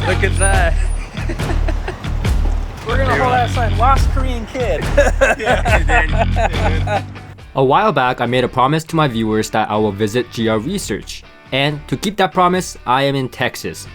Look at that. We're gonna hold that sign, Lost Korean Kid. A while back, I made a promise to my viewers that I will visit GR Research. And to keep that promise, I am in Texas.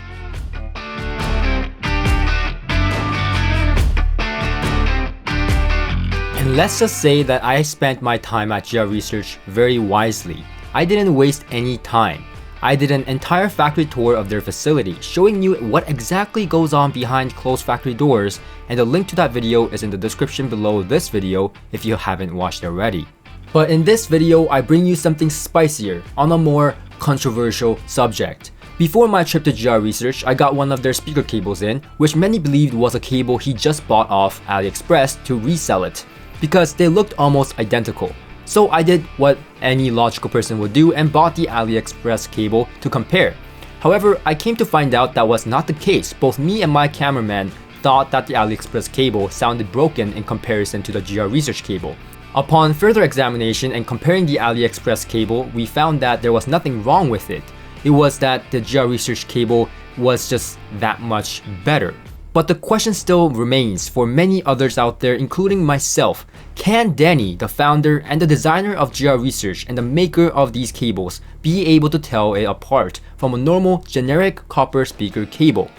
And let's just say that I spent my time at GR Research very wisely. I didn't waste any time. I did an entire factory tour of their facility, showing you what exactly goes on behind closed factory doors, and the link to that video is in the description below this video if you haven't watched it already. But in this video, I bring you something spicier on a more controversial subject. Before my trip to GR Research, I got one of their speaker cables in, which many believed was a cable he just bought off AliExpress to resell it, because they looked almost identical. So I did what any logical person would do and bought the AliExpress cable to compare. However, I came to find out that was not the case. Both me and my cameraman thought that the AliExpress cable sounded broken in comparison to the GR Research cable. Upon further examination and comparing the AliExpress cable, we found that there was nothing wrong with it. It was that the GR Research cable was just that much better. But the question still remains for many others out there, including myself. Can Danny, the founder and the designer of GR Research and the maker of these cables, be able to tell it apart from a normal generic copper speaker cable?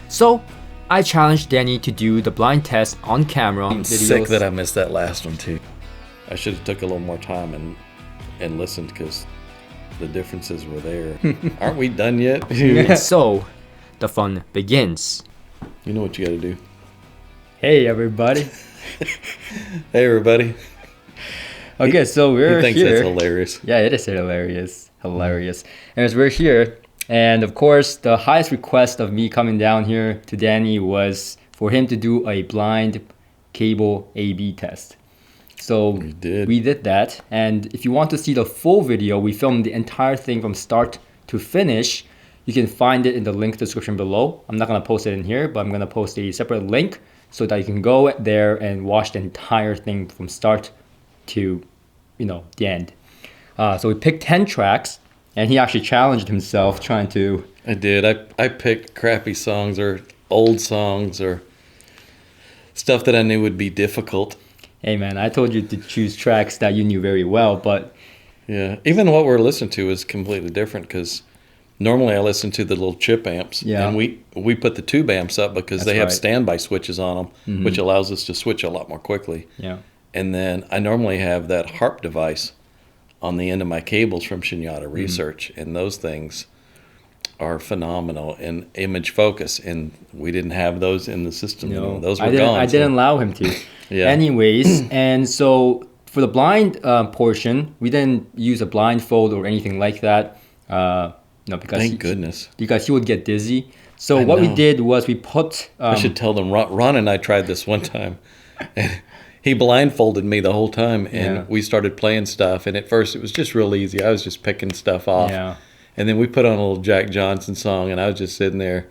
So I challenged Danny to do the blind test on camera. I'm sick that I missed that last one too. I should have took a little more time and listened, because the differences were there. Aren't we done yet? And so the fun begins. You know what you got to do. Hey everybody. Hey everybody. Okay, so we're He thinks here. that's hilarious. Yeah, it is hilarious. And we're here, and of course, the highest request of me coming down here to Danny was for him to do a blind cable A/B test. So we did that, and if you want to see the full video, we filmed the entire thing from start to finish. You can find it in the link description below. I'm not going to post it in here, but I'm going to post a separate link so that you can go there and watch the entire thing from start to, the end. So we picked 10 tracks, and he actually challenged himself trying to... I did. I picked crappy songs or old songs or stuff that I knew would be difficult. Hey man, I told you to choose tracks that you knew very well, but... Yeah, even what we're listening to is completely different, because normally I listen to the little chip amps, and we put the tube amps up because they have standby switches on them, which allows us to switch a lot more quickly. Yeah. And then I normally have that harp device on the end of my cables from Shinyata Research, and those things are phenomenal in image focus, and we didn't have those in the system. No, those were gone. I didn't allow him to. Yeah. Anyways, and so for the blind portion, we didn't use a blindfold or anything like that. Because thank goodness, because he would get dizzy. So what we did was we put. I should tell them. Ron and I tried this one time, and he blindfolded me the whole time, and we started playing stuff. And at first, it was just real easy. I was just picking stuff off. Yeah. And then we put on a little Jack Johnson song, and I was just sitting there,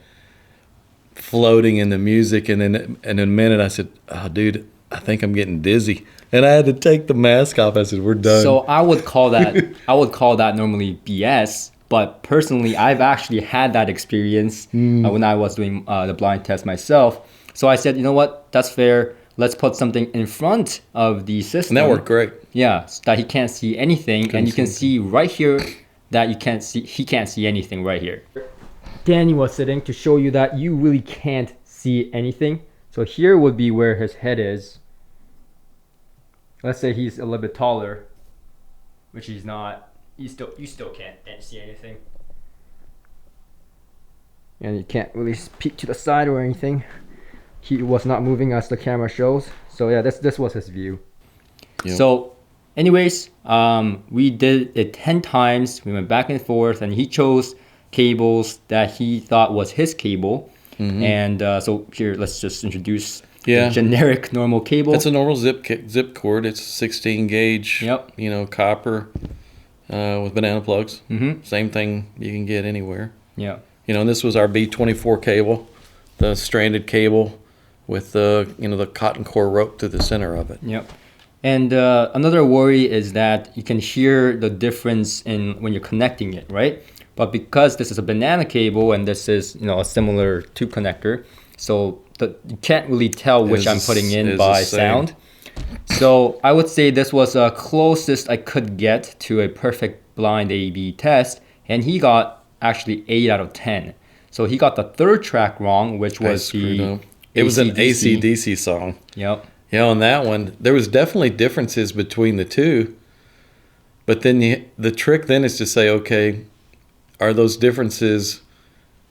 floating in the music. And then in a minute, I said, "Oh, dude, I think I'm getting dizzy," and I had to take the mask off. I said, "We're done." So I would call that normally BS. But personally, I've actually had that experience when I was doing the blind test myself. So I said, you know what, that's fair. Let's put something in front of the system. And that worked great. Yeah, so that he can't see anything. And you can see right here that he can't see anything right here. Danny was sitting to show you that you really can't see anything. So here would be where his head is. Let's say he's a little bit taller, which he's not. You still can't see anything. And you can't really peek to the side or anything. He was not moving as the camera shows. So yeah, this was his view. Yep. So anyways, we did it 10 times. We went back and forth, and he chose cables that he thought was his cable. And so here, let's just introduce the generic normal cable. It's a normal zip cord. It's 16 gauge, copper. With banana plugs. Same thing you can get anywhere. Yeah. And this was our B24 cable, the stranded cable with the cotton core rope through the center of it. Yep. And another worry is that you can hear the difference in when you're connecting it, right? But because this is a banana cable and this is, a similar tube connector, so you can't really tell which I'm putting in by sound. So I would say this was the closest I could get to a perfect blind A/B test, and he got actually 8 out of 10. So he got the third track wrong, which was it was an AC/DC song. Yep. On that one, there was definitely differences between the two. But then the trick then is to say, okay, are those differences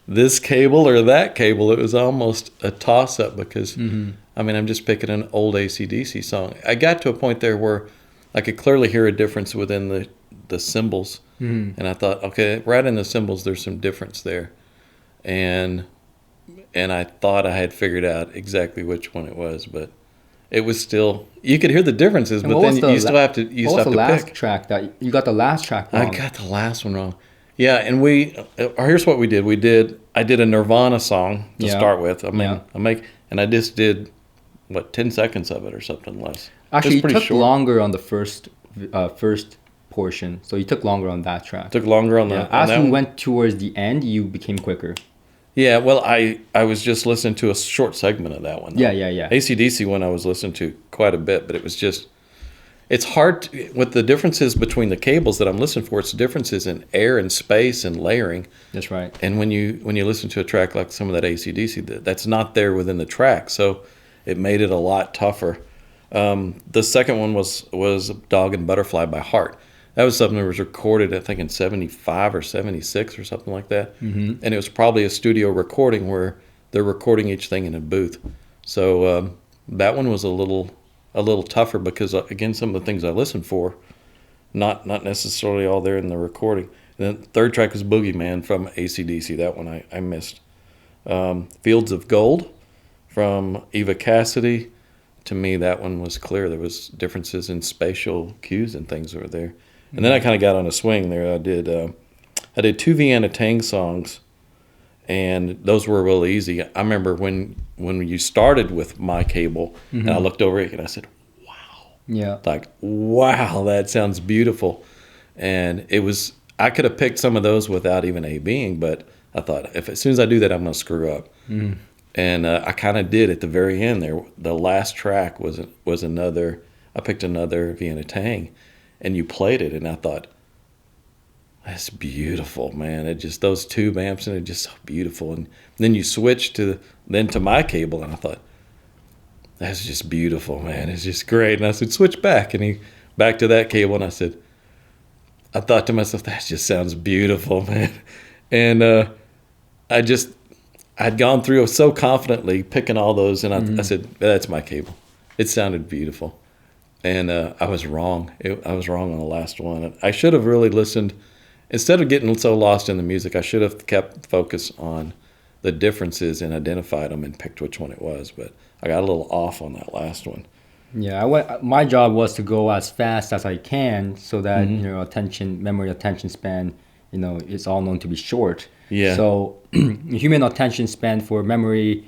this cable or that cable? It was almost a toss-up because, I'm just picking an old AC/DC song. I got to a point there where I could clearly hear a difference within the cymbals. And I thought, okay, right in the cymbals, there's some difference there. And I thought I had figured out exactly which one it was, but it was still, you could hear the differences, but then you still have to pick. What was the last track that you got the last track wrong? I got the last one wrong. Yeah, and here's what we did. I did a Nirvana song to start with. And I just did 10 seconds of it or something less. Actually, it took longer on the first portion, so you took longer on that track. Took longer on that. As we went towards the end, you became quicker. Yeah, well, I was just listening to a short segment of that one. Though. Yeah. AC/DC one I was listening to quite a bit, but it was just, it's hard with the differences between the cables that I'm listening for. It's differences in air and space and layering. That's right. And when you listen to a track like some of that AC/DC, that's not there within the track, so it made it a lot tougher. The second one was Dog and Butterfly by Heart. That was something that was recorded, I think, in 75 or 76 or something like that. And it was probably a studio recording where they're recording each thing in a booth. So that one was a little tougher because, again, some of the things I listened for, not necessarily all there in the recording. And then the third track was Boogeyman from AC/DC. That one I missed. Fields of Gold from Eva Cassidy. To me, that one was clear. There was differences in spatial cues and things that were there. And then I kind of got on a swing there. I did 2 Vienna Tang songs, and those were real easy. I remember when you started with my cable, and I looked over it and I said, "Wow!" Yeah, like wow, that sounds beautiful. And I could have picked some of those without even A/Bing, but I thought as soon as I do that, I'm going to screw up. And I kind of did at the very end there. The last track was another. I picked another Vienna Tang. And you played it, and I thought, that's beautiful, man. It just, those tube amps, and it's just so beautiful. And then you switch to my cable, and I thought, that's just beautiful, man. It's just great. And I said, switch back. And back to that cable, and I thought to myself, that just sounds beautiful, man. And I'd gone through so confidently picking all those, and I said, that's my cable. It sounded beautiful. And I was wrong. I was wrong on the last one. I should have really listened. Instead of getting so lost in the music, I should have kept focus on the differences and identified them and picked which one it was. But I got a little off on that last one. Yeah, my job was to go as fast as I can so that memory attention span, is all known to be short. Yeah. So human attention span for memory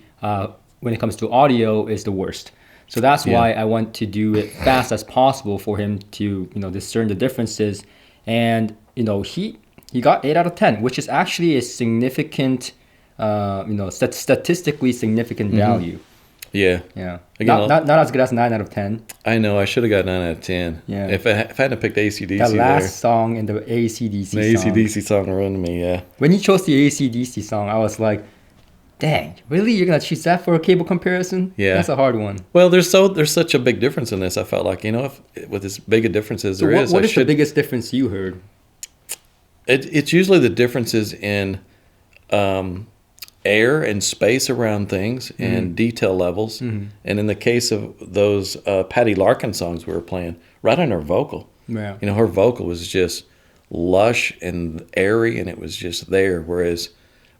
when it comes to audio is the worst. So that's why I want to do it fast as possible for him to, discern the differences. And, he got 8 out of 10, which is actually a significant, statistically significant value. Yeah. Yeah. Again, not as good as 9 out of 10. I know. I should have got 9 out of 10. Yeah. If I hadn't picked AC/DC that last song in the AC/DC song. The AC/DC song ruined me, yeah. When you chose the AC/DC song, I was like, dang, really? You're going to choose that for a cable comparison? Yeah. That's a hard one. Well, there's such a big difference in this. I felt like, if with as big a difference as there is. What is the biggest difference you heard? It's usually the differences in air and space around things and detail levels. And in the case of those Patty Larkin songs we were playing, right on her vocal. Yeah. Her vocal was just lush and airy, and it was just there, whereas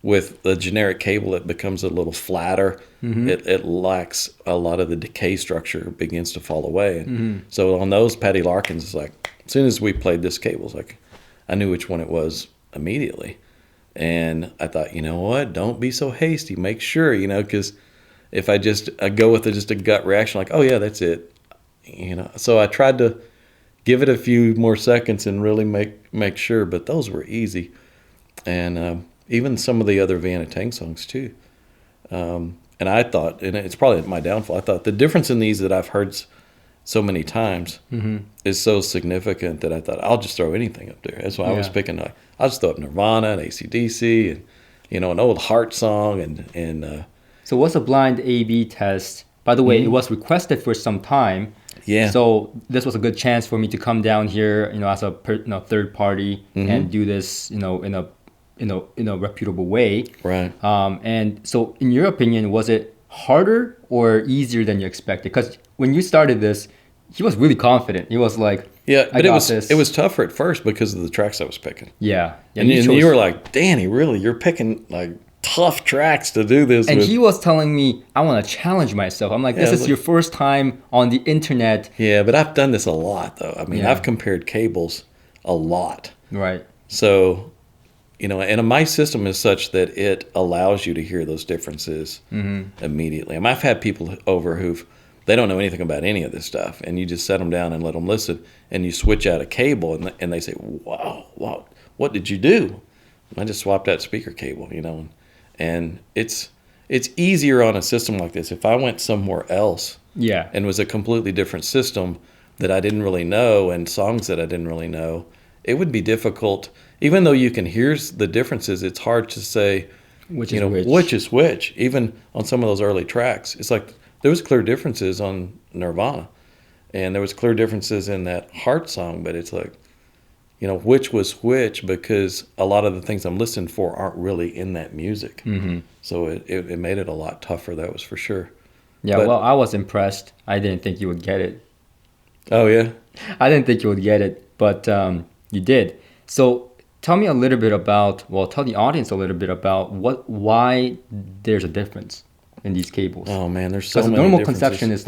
with the generic cable, it becomes a little flatter. It lacks a lot of the decay structure, begins to fall away. So on those Patty Larkins, it's like, as soon as we played this cable, it's like, I knew which one it was immediately. And I thought, you know what? Don't be so hasty. Make sure, because if I go with just a gut reaction, like, oh yeah, that's it. So I tried to give it a few more seconds and really make sure, but those were easy. and even some of the other Vienna Tang songs too. And I thought, and it's probably my downfall, I thought the difference in these that I've heard so many times is so significant that I thought I'll just throw anything up there. That's why I was picking. I'll just throw up Nirvana and AC/DC and an old Heart song and. So what's a blind A/B test? By the way, it was requested for some time. Yeah. So this was a good chance for me to come down here, as a third party and do this, in a reputable way. Right. And so, in your opinion, was it harder or easier than you expected? Because when you started this, he was really confident. He was like, "Yeah, but it was tougher at first because of the tracks I was picking." Yeah. And you were like, "Danny, really? You're picking like tough tracks to do this." And he was telling me, "I want to challenge myself." I'm like, "This is your first time on the internet." Yeah, but I've done this a lot, though. I mean, I've compared cables a lot. Right. So, and my system is such that it allows you to hear those differences immediately. I mean, I've had people over they don't know anything about any of this stuff, and you just set them down and let them listen, and you switch out a cable, and they say, wow, what did you do? I just swapped out speaker cable, and it's easier on a system like this. If I went somewhere else and was a completely different system that I didn't really know and songs that I didn't really know, it would be difficult. Even though you can hear the differences, it's hard to say which is which. Even on some of those early tracks, it's like there was clear differences on Nirvana, and there was clear differences in that Heart song, but it's like, which was which, because a lot of the things I'm listening for aren't really in that music. So it made it a lot tougher, that was for sure. Yeah, well, I was impressed. I didn't think you would get it. Oh, yeah? I didn't think you would get it, but you did. So tell me a little bit tell the audience a little bit about why there's a difference in these cables. Oh, man, there's so many Because the normal differences.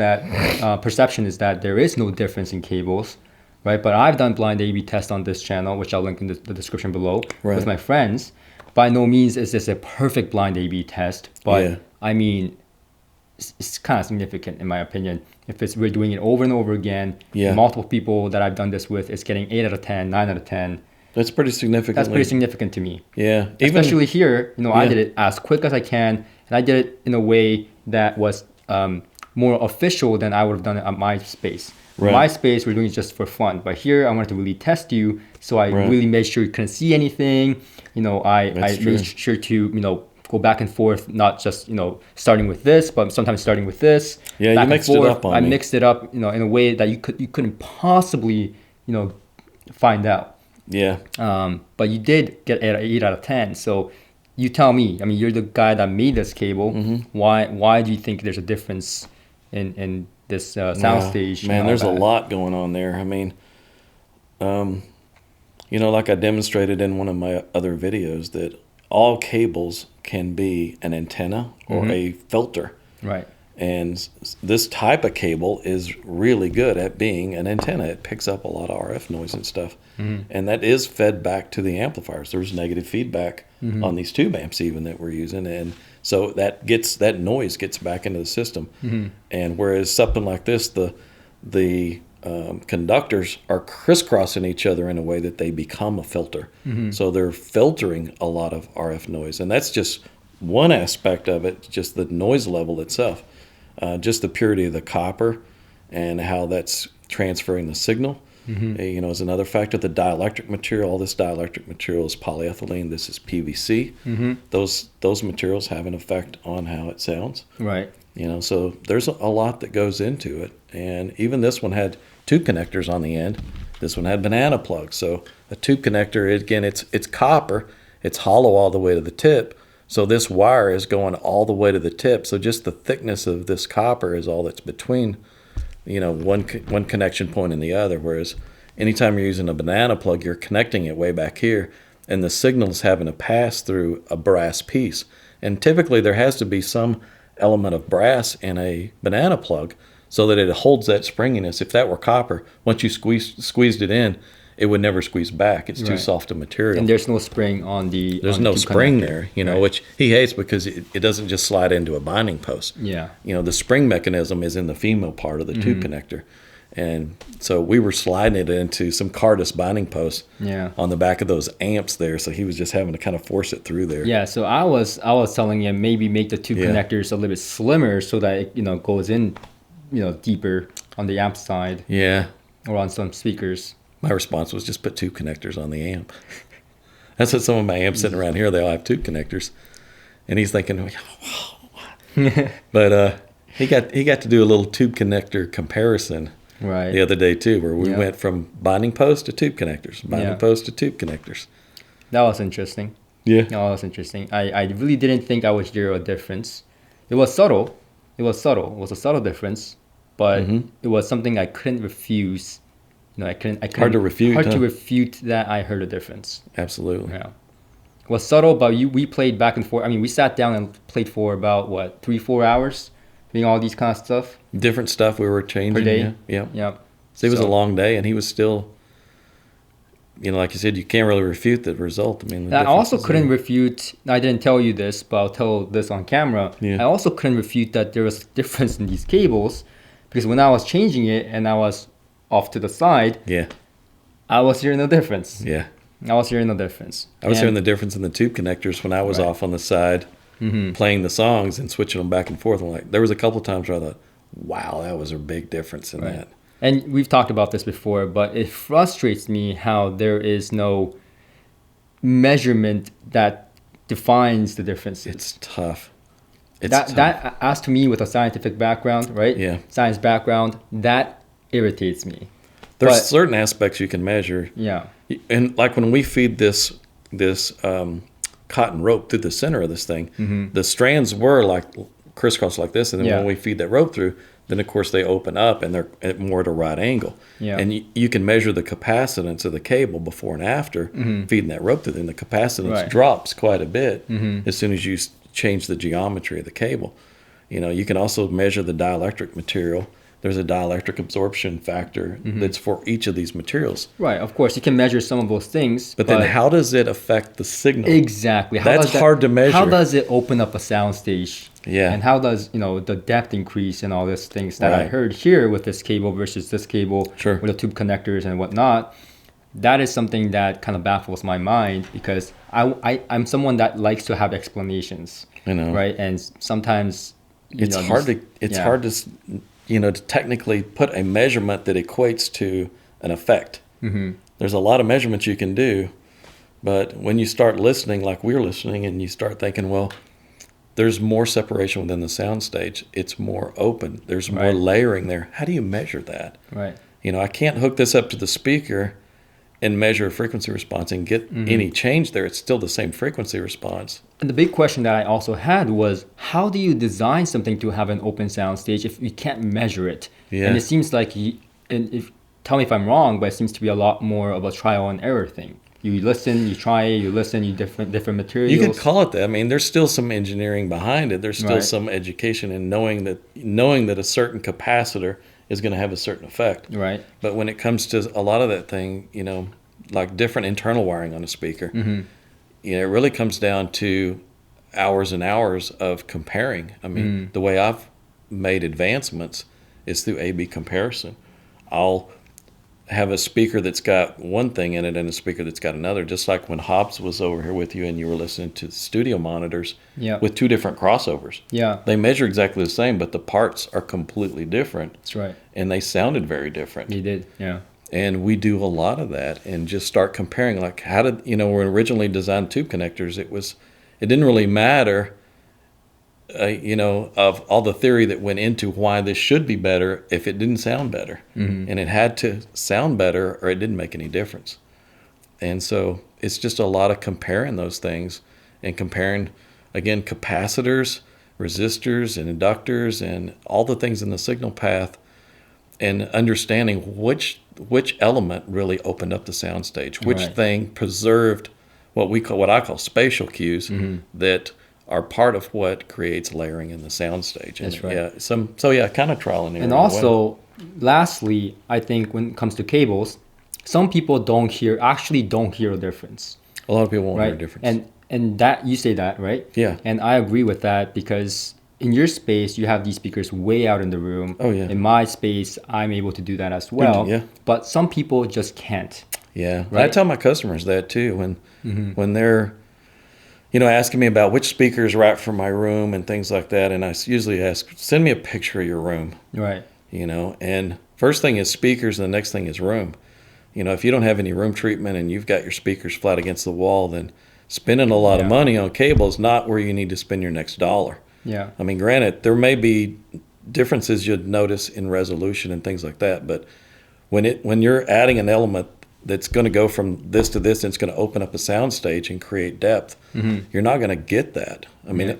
perception is that there is no difference in cables. Right, but I've done blind A/B tests on this channel, which I'll link in the description below, with my friends. By no means is this a perfect blind A/B test, but I mean, it's kind of significant in my opinion. If we're doing it over and over again, multiple people that I've done this with, it's getting 8 out of 10, 9 out of 10. That's pretty significant. That's pretty significant to me. Yeah. Especially here, I did it as quick as I can, and I did it in a way that was more official than I would have done it at MySpace. Right. MySpace, we're doing it just for fun. But here, I wanted to really test you, so I really made sure you couldn't see anything. I made sure to, go back and forth, not just, starting with this, but sometimes starting with this. Yeah, you mixed it up on me. I mixed it up, in a way that you couldn't possibly, find out. Yeah. But you did get 8 out of 10. So you tell me, I mean, you're the guy that made this cable. Why do you think there's a difference in this soundstage? Man, there's a lot going on there. I mean, like I demonstrated in one of my other videos, that all cables can be an antenna or a filter. Right. And this type of cable is really good at being an antenna. It picks up a lot of RF noise and stuff. And that is fed back to the amplifiers. There's negative feedback on these tube amps even that we're using. And so that noise gets back into the system. And whereas something like this, the conductors are crisscrossing each other in a way that they become a filter. So they're filtering a lot of RF noise. And that's just one aspect of it, just the noise level itself. Just the purity of the copper and how that's transferring the signal, is another factor. The dielectric material, all this dielectric material is polyethylene. This is PVC. Those materials have an effect on how it sounds. Right. So there's a lot that goes into it. And even this one had tube connectors on the end. This one had banana plugs. So a tube connector, again, it's copper. It's hollow all the way to the tip. So this wire is going all the way to the tip. So just the thickness of this copper is all that's between, one connection point and the other. Whereas anytime you're using a banana plug, you're connecting it way back here, and the signal is having to pass through a brass piece. And typically there has to be some element of brass in a banana plug so that it holds that springiness. If that were copper, once you squeezed it in, it would never squeeze back. It's too soft a material. And there's no spring on the... There's no spring there, which he hates because it doesn't just slide into a binding post. Yeah. The spring mechanism is in the female part of the tube connector. And so we were sliding it into some Cardus binding posts Yeah. on the back of those amps there. So he was just having to kind of force it through there. Yeah, so I was telling him maybe make the tube Yeah. connectors a little bit slimmer so that it, goes in, deeper on the amp side Yeah. or on some speakers. My response was just put tube connectors on the amp. That's what some of my amps sitting around here, they all have tube connectors. And he's thinking, but he got to do a little tube connector comparison Right. the other day too, where we Yeah. went from binding post to tube connectors, binding Yeah. post to tube connectors. That was interesting. Yeah. That was interesting. I really didn't think I would hear a difference. It was subtle. It was a subtle difference, but it was something I couldn't refuse. I couldn't. Hard to refute, Hard to huh? refute that I heard a difference. Absolutely. Yeah. It was subtle, but we played back and forth. I mean, we sat down and played for about, 3-4 hours, doing all these kind of stuff Different stuff we were changing. per day. Yeah. Yeah. Yeah. So it was a long day, and he was still, like you said, you can't really refute the result. I mean, the I also difference is couldn't there. refute, I didn't tell you this, but I'll tell this on camera. Yeah. I also couldn't refute that there was a difference in these cables because when I was changing it and I was off to the side, Yeah. I was hearing no difference. Yeah. I was hearing no difference. I was And- hearing the difference in the tube connectors when I was Right. off on the side playing the songs and switching them back and forth. I'm like, there was a couple of times where I thought, wow, that was a big difference in Right. that. And we've talked about this before, but it frustrates me how there is no measurement that defines the differences. It's tough. It's that tough. that as to me with a scientific background, right? Yeah. Science background, that irritates me. There's but- certain aspects you can measure. Yeah. And like when we feed this cotton rope through the center of this thing, the strands were like crisscross like this, and then Yeah. when we feed that rope through, then of course they open up and they're at more at a right angle. Yeah. And you can measure the capacitance of the cable before and after feeding that rope through, and the capacitance Right. drops quite a bit as soon as you change the geometry of the cable. You can also measure the dielectric material. There's a dielectric absorption factor that's for each of these materials. Right. Of course, you can measure some of those things. But then how does it affect the signal? Exactly. How That's does that- hard to measure. How does it open up a sound stage? Yeah. And how does, the depth increase and all these things that I Right. heard here with this cable versus this cable Sure. with the tube connectors and whatnot. That is something that kind of baffles my mind because I'm someone that likes to have explanations. I know. Right. And sometimes It's hard to technically put a measurement that equates to an effect. There's a lot of measurements you can do, but when you start listening like we're listening and you start thinking, well, there's more separation within the sound stage. It's more open. There's more Right. layering there. How do you measure that? Right. I can't hook this up to the speaker and measure a frequency response and get any change there. It's still the same frequency response. And the big question that I also had was, how do you design something to have an open sound stage if you can't measure it? Yeah. And it seems like, tell me if I'm wrong, but it seems to be a lot more of a trial and error thing. You listen, you try, you listen, you different materials. You could call it that. I mean, there's still some engineering behind it. There's still Right. some education in knowing that a certain capacitor is going to have a certain effect. Right. But when it comes to a lot of that thing, like different internal wiring on a speaker, it really comes down to hours and hours of comparing. I mean, the way I've made advancements is through A/B comparison. I'll have a speaker that's got one thing in it and a speaker that's got another, just like when Hobbs was over here with you and you were listening to studio monitors Yeah. with two different crossovers. Yeah. They measure exactly the same, but the parts are completely different, That's right. and they sounded very different. You did. Yeah. And we do a lot of that and just start comparing, like how did, when we originally designed tube connectors, it didn't really matter, of all the theory that went into why this should be better if it didn't sound better. And it had to sound better or it didn't make any difference. And so it's just a lot of comparing those things and comparing, again, capacitors, resistors, and inductors, and all the things in the signal path, and understanding which element really opened up the sound stage, which Right. thing preserved what I call spatial cues that are part of what creates layering in the sound stage. And That's right. Kind of trial and error. And in a way. also, lastly, I think when it comes to cables, some people actually don't hear a difference. a lot of people won't hear a Right. difference. And that you say that, right? Yeah. And I agree with that because in your space, you have these speakers way out in the room. Oh, yeah. In my space, I'm able to do that as well. Yeah. But some people just can't. Yeah. Right? I tell my customers that too when they're, asking me about which speaker is right for my room and things like that. And I usually ask, send me a picture of your room. Right. And first thing is speakers, and the next thing is room. If you don't have any room treatment and you've got your speakers flat against the wall, then spending a lot of money on cables not where you need to spend your next dollar. Yeah. I mean, granted, there may be differences you'd notice in resolution and things like that, but when you're adding an element that's going to go from this to this and it's going to open up a sound stage and create depth, you're not going to get that. I mean,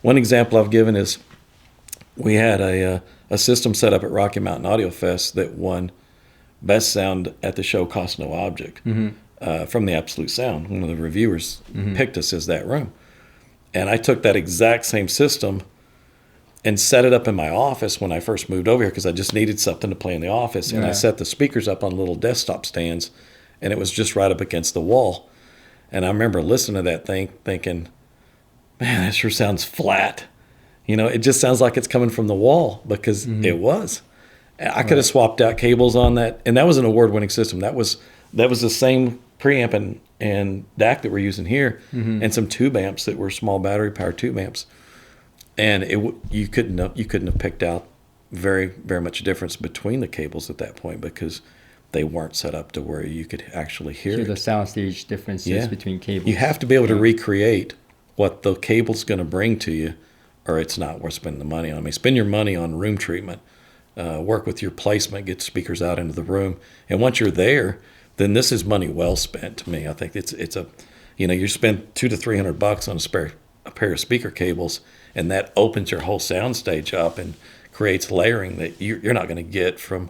one example I've given is we had a system set up at Rocky Mountain Audio Fest that won Best Sound at the Show Cost No Object from the Absolute Sound. One of the reviewers picked us as that room. And I took that exact same system and set it up in my office when I first moved over here because I just needed something to play in the office. And I set the speakers up on little desktop stands, and it was just right up against the wall. And I remember listening to that thing thinking, man, that sure sounds flat. It just sounds like it's coming from the wall because it was. I could have swapped out cables on that, and that was an award-winning system. That was the same preamp and DAC that we're using here, and some tube amps that were small battery-powered tube amps. And you couldn't have picked out very, very much difference between the cables at that point because they weren't set up to where you could actually hear the soundstage differences between cables. You have to be able to recreate what the cable's going to bring to you, or it's not worth spending the money on. I mean, spend your money on room treatment, work with your placement, get speakers out into the room, and once you're there, then this is money well spent to me. I think it's you spend $200 to $300 on a pair of speaker cables, and that opens your whole sound stage up and creates layering that you're not going to get from,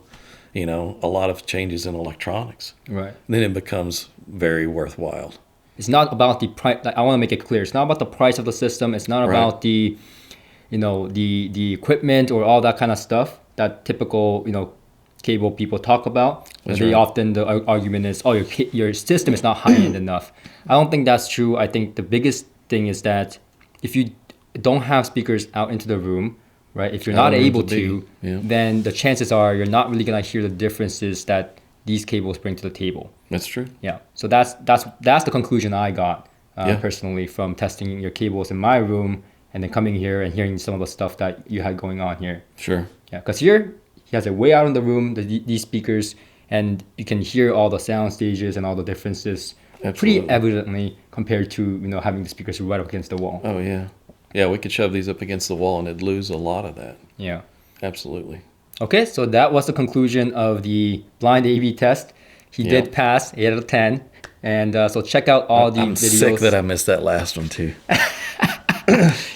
a lot of changes in electronics. Right. Then it becomes very worthwhile. It's not about the price. I want to make it clear. It's not about the price of the system. It's not about the, the equipment or all that kind of stuff that typical, cable people talk about. Often the argument is, oh, your system is not high-end enough. I don't think that's true. I think the biggest thing is that if you don't have speakers out into the room, right? If you're not able to, then the chances are you're not really gonna hear the differences that these cables bring to the table. That's true. Yeah. So that's the conclusion I got personally from testing your cables in my room and then coming here and hearing some of the stuff that you had going on here. Sure. Yeah, because here he has it way out in the room, these speakers, and you can hear all the sound stages and all the differences pretty evidently compared to having the speakers right up against the wall. Oh yeah. Yeah, we could shove these up against the wall and it'd lose a lot of that. Yeah. Absolutely. Okay, so that was the conclusion of the blind AV test. He did pass 8 out of 10. And so check out all the videos. I'm sick that I missed that last one too.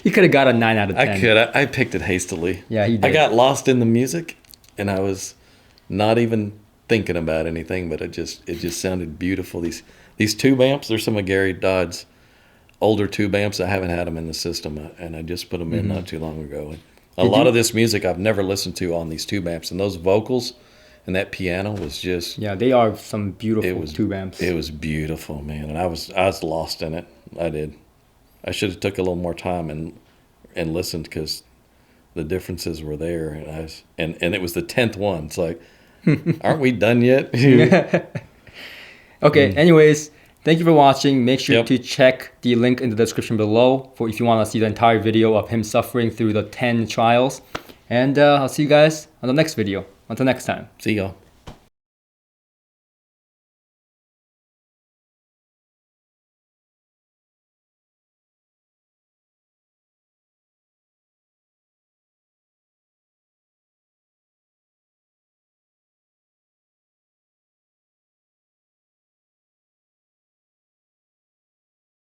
You could have got a 9 out of 10. I could. I picked it hastily. Yeah, he did. I got lost in the music and I was not even thinking about anything, but it just sounded beautiful. These tube amps, they're some of Gary Dodd's older tube amps. I haven't had them in the system, and I just put them in not too long ago. And a lot of this music I've never listened to on these tube amps, and those vocals and that piano was just they are some beautiful tube amps. It was beautiful, man, and I was lost in it. I did. I should have took a little more time and listened because the differences were there, and it was the 10th one. It's like, aren't we done yet? Okay. Anyways. Thank you for watching. Make sure to check the link in the description below if you want to see the entire video of him suffering through the 10 trials. And I'll see you guys on the next video. Until next time. See y'all.